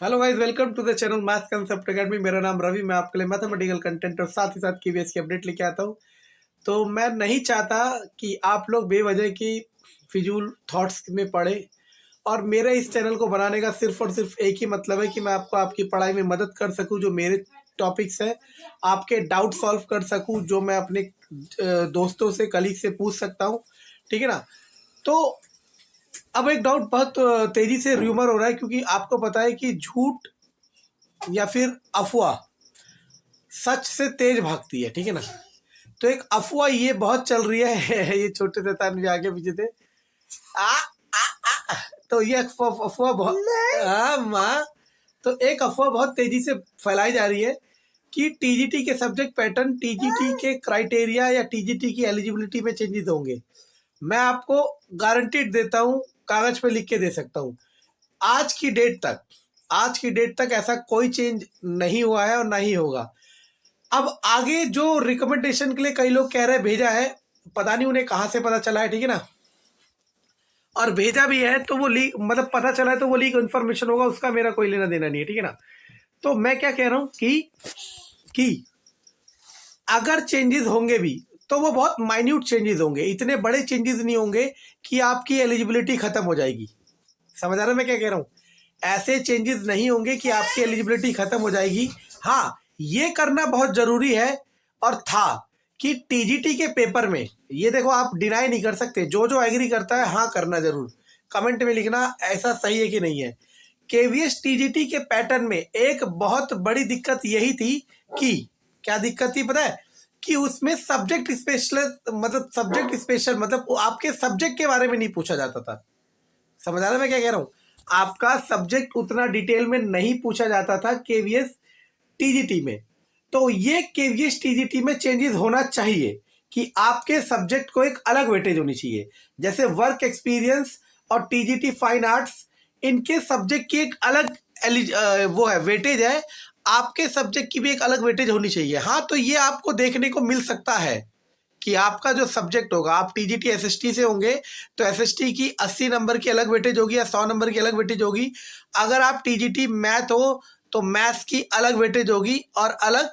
Hello guys, welcome to the channel math concept academy. मेरा नाम रवि। मैं आपके लिए मैथमेटिकल कंटेंट और साथ ही साथ KVS की अपडेट लेके आता हूँ। तो मैं नहीं चाहता कि आप लोग बेवजह की फिजूल थॉट्स में पड़े, और मेरे इस चैनल को बनाने का सिर्फ और सिर्फ एक ही मतलब है कि मैं आपको आपकी पढ़ाई में मदद कर सकूं। जो मेरे टॉपिक्स हैं, आपके डाउट सॉल्व कर सकूं, जो मैं अपने दोस्तों से, कलीग से पूछ सकता हूं। ठीक है ना। तो अब एक डाउट बहुत तेजी से र्यूमर हो रहा है, क्योंकि आपको पता है कि झूठ या फिर अफवाह सच से तेज भागती है। ठीक है ना। तो एक अफवाह ये बहुत चल रही है ये छोटे से तार मुझे आगे पीछे थे। आ, तो ये अफवाह बहुत, हाँ माँ, तो एक अफवाह बहुत तेजी से फैलाई जा रही है कि टीजीटी के सब्जेक्ट पैटर्न, टीजीटी के क्राइटेरिया या टीजीटी की एलिजिबिलिटी में चेंजेस होंगे। मैं आपको गारंटीड देता हूँ, कागज पे लिख के दे सकता हूँ, आज की डेट तक ऐसा कोई चेंज नहीं हुआ है और नहीं होगा। अब आगे जो रिकमेंडेशन के लिए कई लोग कह रहे हैं भेजा है, पता नहीं उन्हें कहाँ से पता चला है। ठीक है ना। और भेजा भी है तो वो लीक, मतलब पता चला है तो वो लीक इन्फॉर्मेशन होगा, उसका मेरा कोई लेना देना नहीं है। ठीक है ना। तो मैं क्या कह रहा हूँ कि अगर चेंजेस होंगे भी तो वो बहुत माइन्यूट चेंजेस होंगे, इतने बड़े चेंजेस नहीं होंगे कि आपकी एलिजिबिलिटी खत्म हो जाएगी। समझ आ रहा है मैं क्या कह रहा हूँ। ऐसे चेंजेस नहीं होंगे कि आपकी एलिजिबिलिटी खत्म हो जाएगी। हाँ, ये करना बहुत जरूरी है और था कि टीजीटी के पेपर में, ये देखो आप डिनाई नहीं कर सकते, जो जो एग्री करता है हाँ करना जरूर, कमेंट में लिखना ऐसा सही है कि नहीं है। केवीएस टीजीटी के पैटर्न में एक बहुत बड़ी दिक्कत यही थी कि, क्या दिक्कत थी पता है, कि उसमें सब्जेक्ट स्पेशल मतलब आपके सब्जेक्ट के बारे में नहीं पूछा जाता था। समझ आ रहा है मैं क्या कह रहा हूँ। आपका सब्जेक्ट उतना डिटेल में नहीं पूछा जाता था केवीएस टीजीटी में। तो ये केवीएस टीजीटी में चेंजेस होना चाहिए कि आपके सब्जेक्ट को एक अलग वेटेज होनी चाहिए। जैसे वर्क एक्सपीरियंस और टीजीटी फाइन आर्ट्स, इनके सब्जेक्ट की एक अलग वो है, वेटेज है। आपके सब्जेक्ट की भी एक अलग वेटेज होनी चाहिए। हाँ, तो ये आपको देखने को मिल सकता है कि आपका जो सब्जेक्ट होगा, आप टीजीटी एसएसटी से होंगे तो एसएसटी की 80 नंबर की अलग वेटेज होगी या 100 नंबर की अलग वेटेज होगी। अगर आप टीजीटी मैथ हो तो मैथ्स की अलग वेटेज होगी और अलग,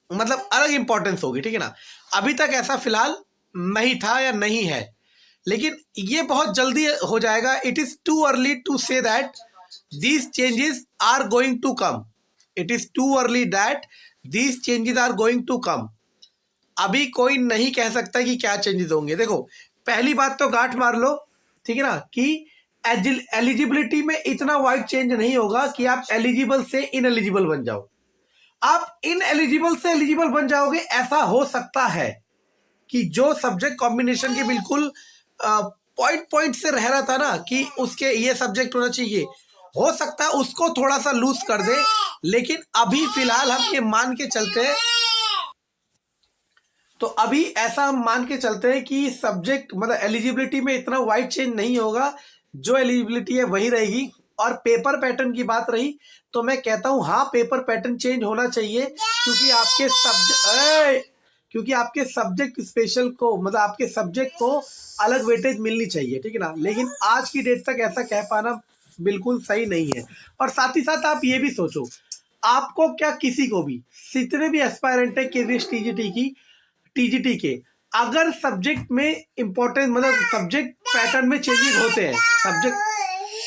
मतलब अलग इंपॉर्टेंस होगी। ठीक है ना। अभी तक ऐसा फिलहाल नहीं था या नहीं है, लेकिन ये बहुत जल्दी हो जाएगा। It is too early to say that these changes are going to come. It is too early that these changes are going to come. अभी कोई नहीं कह सकता कि क्या चेंजेस होंगे। देखो, पहली बात तो गांठ मार लो, ठीक है ना, कि एलिजिबिलिटी में इतना वाइड चेंज नहीं होगा कि आप एलिजिबल से इनएलिजिबल बन जाओ। आप इनएलिजिबल से एलिजिबल बन जाओगे। ऐसा हो सकता है कि जो सब्जेक्ट कॉम्बिनेशन के बिल्कुल पॉइंट पॉइंट से रह रहा था ना कि उसके ये सब्जेक्ट होना चाहिए, हो सकता है उसको थोड़ा सा लूज कर दे। लेकिन अभी फिलहाल हम ये मान के चलते हैं, तो अभी ऐसा हम मान के चलते हैं कि सब्जेक्ट मतलब एलिजिबिलिटी में इतना वाइड चेंज नहीं होगा, जो एलिजिबिलिटी है वही रहेगी। और पेपर पैटर्न की बात रही तो मैं कहता हूं हाँ, पेपर पैटर्न चेंज होना चाहिए, क्योंकि आपके सब्जेक्ट स्पेशल को, मतलब आपके सब्जेक्ट को अलग वेटेज मिलनी चाहिए। ठीक है ना। लेकिन आज की डेट तक ऐसा कह पाना बिल्कुल सही नहीं है। और साथ ही साथ आप ये भी सोचो, आपको क्या, किसी को भी, जितने भी एस्पायरेंट है केवीएस टीजीटी के, अगर सब्जेक्ट में इंपॉर्टेंस, मतलब सब्जेक्ट पैटर्न में चेंजेस होते हैं,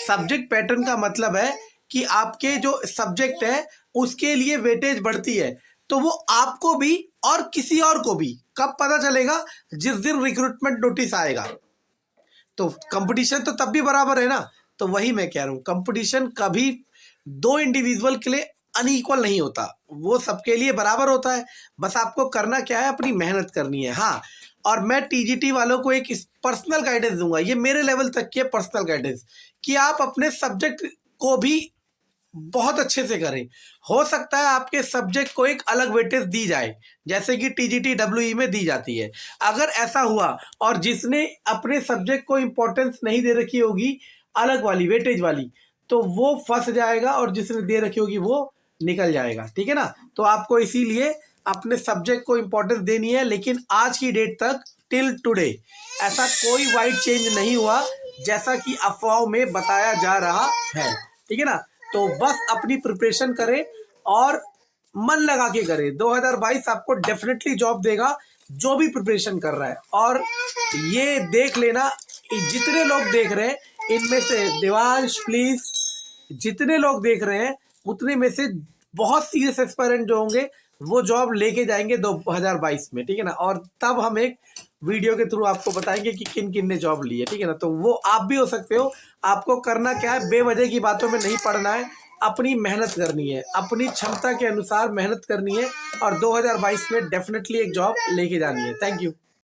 सब्जेक्ट पैटर्न का मतलब है कि आपके जो सब्जेक्ट है उसके लिए वेटेज बढ़ती है, तो वो आपको भी और किसी और को भी कब पता चलेगा, जिस दिन रिक्रूटमेंट नोटिस आएगा। तो कंपटीशन तो तब भी बराबर है ना। तो वही मैं कह रहा हूँ, कंपटीशन कभी दो इंडिविजुअल के लिए अनइक्वल नहीं होता, वो सबके लिए बराबर होता है। बस आपको करना क्या है, अपनी मेहनत करनी है। हाँ, और मैं टीजीटी वालों को एक पर्सनल गाइडेंस दूंगा, ये मेरे लेवल तक की पर्सनल गाइडेंस, कि आप अपने सब्जेक्ट को भी बहुत अच्छे से करें। हो सकता है आपके सब्जेक्ट को एक अलग वेटेज दी जाए, जैसे कि टीजीटी डब्ल्यूई में दी जाती है। अगर ऐसा हुआ और जिसने अपने सब्जेक्ट को इंपॉर्टेंस नहीं दे रखी होगी, अलग वाली वेटेज वाली, तो वो फंस जाएगा, और जिसने दे रखी होगी वो निकल जाएगा। ठीक है ना। तो आपको इसीलिए अपने सब्जेक्ट को इंपॉर्टेंस देनी है। लेकिन आज की डेट तक, टिल टुडे, ऐसा कोई वाइड चेंज नहीं हुआ जैसा कि अफवाहों में बताया जा रहा है। ठीक है ना। तो बस अपनी प्रिपरेशन करें और मन लगा के करें। 2022 आपको डेफिनेटली जॉब देगा जो भी प्रिपरेशन कर रहा है। और ये देख लेना जितने लोग देख रहे हैं इनमें से देवांश प्लीज, जितने लोग देख रहे हैं उतने में से बहुत सीरियस एस्पायरेंट जो होंगे वो जॉब लेके जाएंगे 2022 में, ठीक है ना। और तब हम एक वीडियो के थ्रू आपको बताएंगे कि किन किन ने जॉब ली है, ठीक है ना। तो वो आप भी हो सकते हो। आपको करना क्या है, बेवजह की बातों में नहीं पड़ना है, अपनी मेहनत करनी है, अपनी क्षमता के अनुसार मेहनत करनी है और 2022 में डेफिनेटली एक जॉब लेके जानी है। Thank you.